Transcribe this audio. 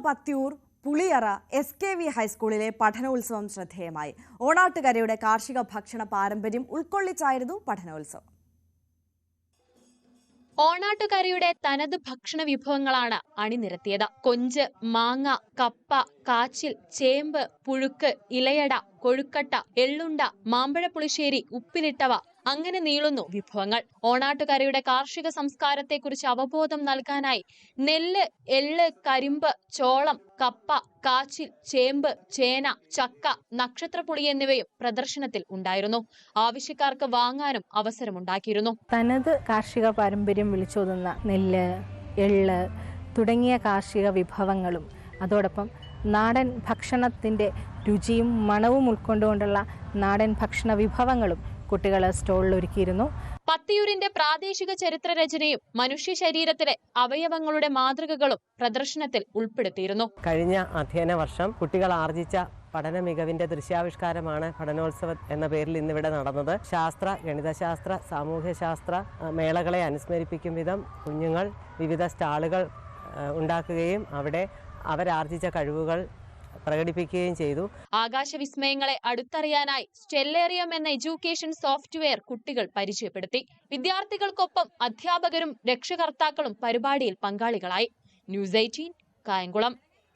Pathiyoor Puliyara SKV ഹൈസ്കൂളിലെ പഠനോത്സവം ശ്രദ്ധേയമായി. ഓണാട്ടുകരയുടെ കാർഷിക ഭക്ഷണ പാരമ്പര്യം ഉൾക്കൊള്ളിച്ചായിരുന്നു പഠനോത്സവം. ഓണാട്ടുകരയുടെ തനത് ഭക്ഷണ വിഭവങ്ങളാണ് അണിനിരത്തിയത്. കൊഞ്ച്, മാങ്ങ, കപ്പ, കാച്ചിൽ, ചേമ്പ്, പുഴുക്ക്, ഇലയട, കൊഴുക്കട്ട, എള്ളുണ്ട, മാമ്പഴ പുളിശ്ശേരി, ഉപ്പിലിട്ടവ അങ്ങനെ നീളുന്നു വിഭവങ്ങൾ. ഓണാട്ടുകരയുടെ കാർഷിക സംസ്കാരത്തെക്കുറിച്ച് അവബോധം നൽകാനായി നെല്ല്, എള്ള്, കരിമ്പ്, ചോളം, കപ്പ, കാച്ചിൽ, ചേമ്പ്, ചേന, ചക്ക, നക്ഷത്രപ്പുളി എന്നിവയും പ്രദർശനത്തിൽ ഉണ്ടായിരുന്നു. ആവശ്യക്കാർക്ക് വാങ്ങാനും അവസരമുണ്ടാക്കിയിരുന്നു. തനത് കാർഷിക പാരമ്പര്യം വിളിച്ചോതുന്ന നെല്ല്, എള്ള് തുടങ്ങിയ കാർഷിക വിഭവങ്ങളും അതോടൊപ്പം നാടൻ ഭക്ഷണത്തിൻ്റെ രുചിയും മണവും ഉൾക്കൊണ്ടുകൊണ്ടുള്ള നാടൻ ഭക്ഷണ വിഭവങ്ങളും കുട്ടികൾ സ്റ്റോളിൽ ഒരുക്കിയിരുന്നു. പത്തിയൂരിന്റെ പ്രാദേശിക ചരിത്ര രചനയും മനുഷ്യ ശരീരത്തിലെ അവയവങ്ങളുടെ മാതൃകകളും പ്രദർശനത്തിൽ ഉൾപ്പെടുത്തിയിരുന്നു. കഴിഞ്ഞ അധ്യയന വർഷം കുട്ടികൾ ആർജിച്ച പഠന മികവിന്റെ ദൃശ്യാവിഷ്കാരമാണ് പഠനോത്സവം എന്ന പേരിൽ ഇന്നിവിടെ നടന്നത്. ശാസ്ത്ര, ഗണിതശാസ്ത്ര, സാമൂഹ്യശാസ്ത്ര മേളകളെ അനുസ്മരിപ്പിക്കും വിധം കുഞ്ഞുങ്ങൾ വിവിധ സ്റ്റാളുകൾ ഉണ്ടാക്കുകയും അവിടെ അവരാർജിച്ച കഴിവുകൾ പ്രകടിപ്പിക്കുകയും ചെയ്തു. ആകാശവിസ്മയങ്ങളെ അടുത്തറിയാനായി സ്റ്റെല്ലേറിയം എന്ന എഡ്യൂക്കേഷൻ സോഫ്റ്റ്വെയർ കുട്ടികൾ പരിചയപ്പെടുത്തി. വിദ്യാർത്ഥികൾക്കൊപ്പം അധ്യാപകരും രക്ഷകർത്താക്കളും പരിപാടിയിൽ പങ്കാളികളായി. ന്യൂസ് 18 കായംകുളം.